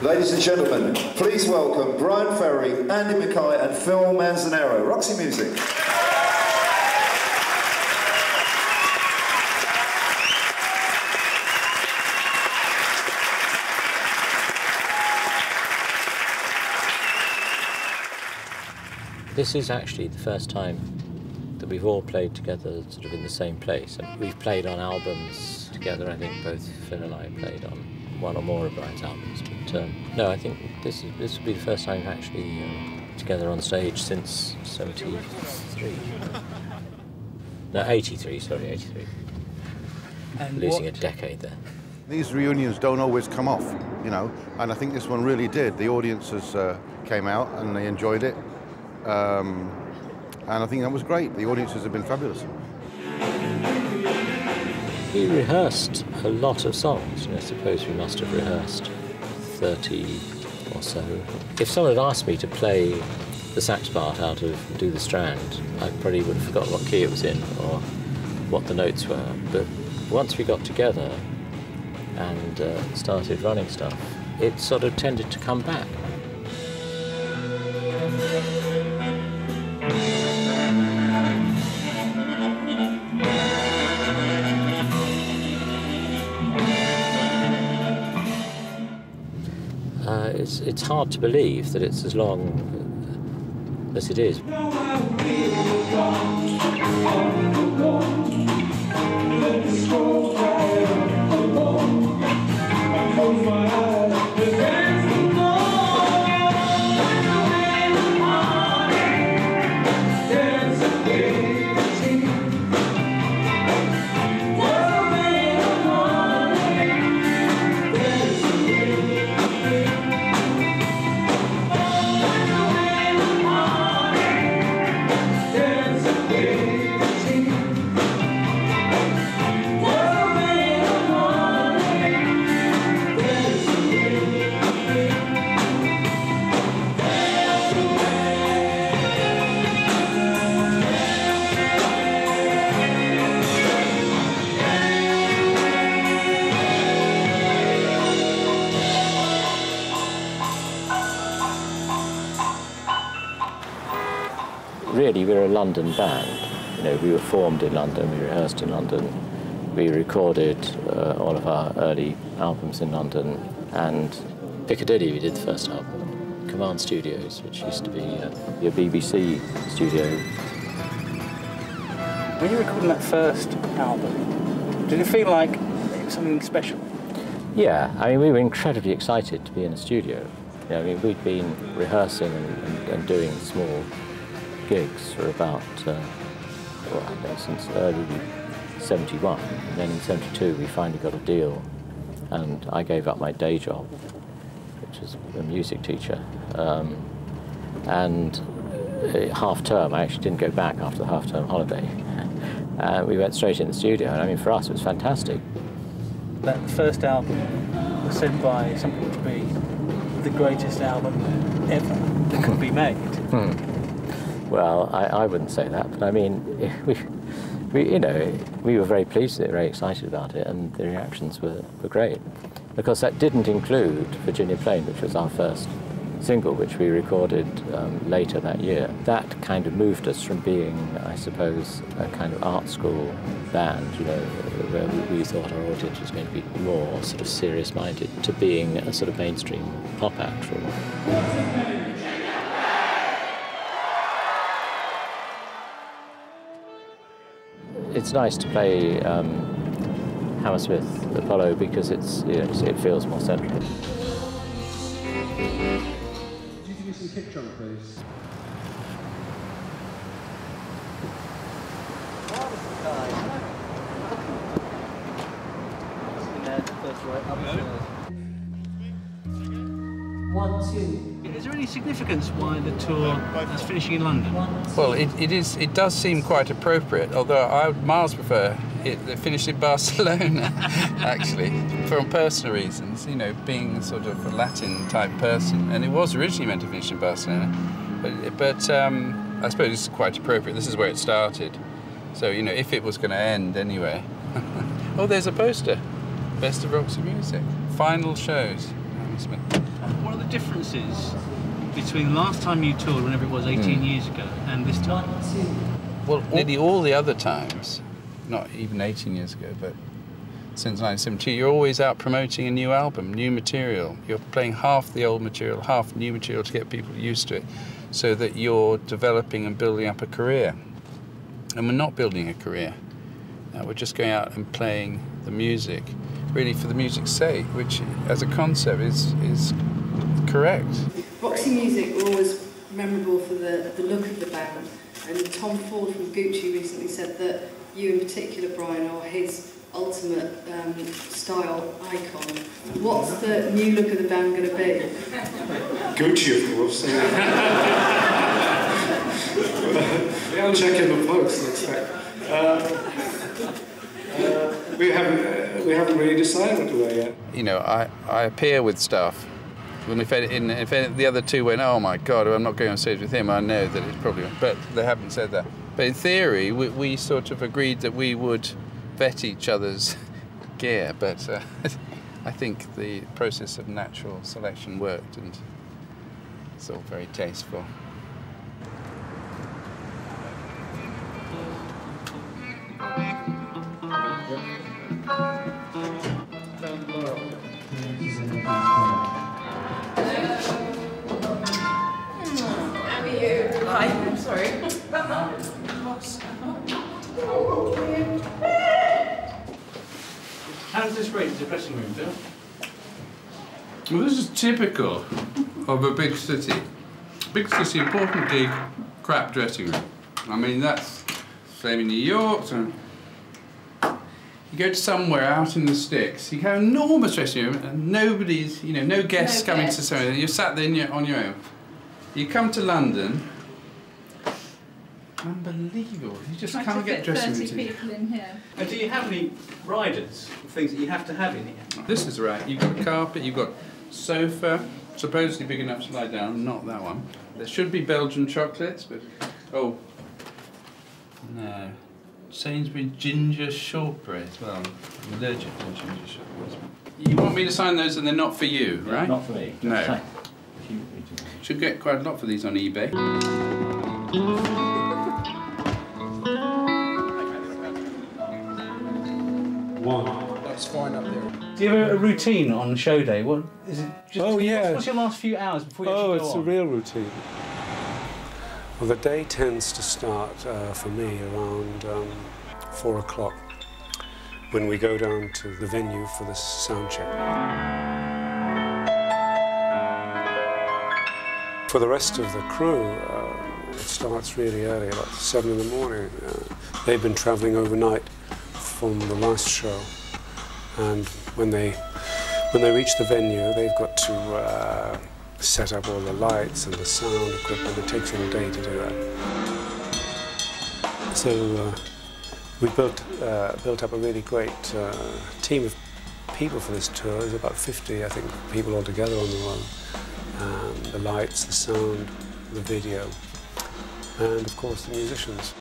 Ladies and gentlemen, please welcome Brian Ferry, Andy Mackay and Phil Manzanero. Roxy Music. This is actually the first time that we've all played together sort of in the same place. And we've played on albums together. I think both Phil and I played on one or more of Brian's albums. But no, I think this will be the first time actually together on stage since 73. No, 83, sorry, 83. And losing a decade there. These reunions don't always come off, you know, and I think this one really did. The audiences came out and they enjoyed it. And I think that was great. The audiences have been fabulous. We rehearsed a lot of songs. I suppose we must have rehearsed 30 or so. If someone had asked me to play the sax part out of Do the Strand, I probably would have forgotten what key it was in or what the notes were. But once we got together and started running stuff, it sort of tended to come back. It's hard to believe that it's as long as it is. Really, we're a London band. You know, we were formed in London, we rehearsed in London, we recorded all of our early albums in London, and Piccadilly we did the first album, Command Studios, which used to be your BBC studio. When you were recording that first album, did it feel like it was something special? Yeah, I mean, we were incredibly excited to be in the studio. You know, I mean, we'd been rehearsing and doing small gigs for about, well, I know, since early 71. And then in 72 we finally got a deal and I gave up my day job, which was a music teacher. And half term, I actually didn't go back after the half term holiday. We went straight in the studio, and I mean, for us it was fantastic. That first album was said by some people to be the greatest album ever that could be made. Well, I wouldn't say that, but I mean, you know, we were very pleased with it, very excited about it, and the reactions were great. Because that didn't include Virginia Plain, which was our first single, which we recorded later that year. That kind of moved us from being, I suppose, a kind of art school band, you know, where we thought our audience was going to be more sort of serious-minded, to being a sort of mainstream pop act, really. It's nice to play Hammersmith Apollo because it's, you know, it feels more central. Could you give me some kick drum, please? One, two. Is there any significance why the tour is finishing in London? Well, it does seem quite appropriate, although I would miles prefer it finished in Barcelona, actually, for personal reasons, you know, being sort of a Latin-type person. And it was originally meant to finish in Barcelona, but I suppose it's quite appropriate. This is where it started. So, you know, if it was going to end anyway. Oh, there's a poster. Best of Roxy Music. Final shows. Hammersmith. What are the differences between the last time you toured, whenever it was 18 years ago, and this time? Well, nearly all the other times, not even 18 years ago, but since 1972, you're always out promoting a new album, new material. You're playing half the old material, half new material to get people used to it, so that you're developing and building up a career. And we're not building a career. We're just going out and playing the music, really for the music's sake, which as a concept is correct. Roxy music were always memorable for the look of the band, and Tom Ford from Gucci recently said that you in particular, Brian, are his ultimate style icon. What's the new look of the band going to be? Gucci, of course. I'll check in the post next time. We haven't really decided what we're yet. You know, I appear with stuff. When if the other two went, oh my God, I'm not going on stage with him, I know that it's probably, but they haven't said that. But in theory, we sort of agreed that we would vet each other's gear, but I think the process of natural selection worked, and it's all very tasteful. Hi, I'm sorry. How's this rate as a dressing room, Phil? Well, this is typical of a big city. Big city, important gig, crap dressing room. I mean, that's the same in New York. So you go to somewhere out in the sticks, you have an enormous dressing room, and nobody's, you know, no guests coming to something. You're sat there on your own. You come to London, unbelievable. You just can't get dressing rooms. 30 people in here. And do you have any riders, things that you have to have in here? This is right. You've got a carpet, you've got sofa, supposedly big enough to lie down, not that one. There should be Belgian chocolates, but oh no. Sainsbury's ginger shortbread. Well, I'm allergic to ginger shortbread. You want me to sign those and they're not for you, right? Not for me. No. Should get quite a lot for these on eBay. That's fine up there. Do you have a routine on show day? What is it? Just, what's your last few hours before you actually go it's on? a real routine. Well, the day tends to start for me around 4 o'clock when we go down to the venue for the sound check. For the rest of the crew, it starts really early, about 7 in the morning. They've been travelling overnight from the last show, and when they reach the venue, they've got to set up all the lights and the sound equipment. It takes all day to do that. So we built up a really great team of people for this tour. There's about 50, I think, people altogether on the road. The lights, the sound, the video, and of course the musicians.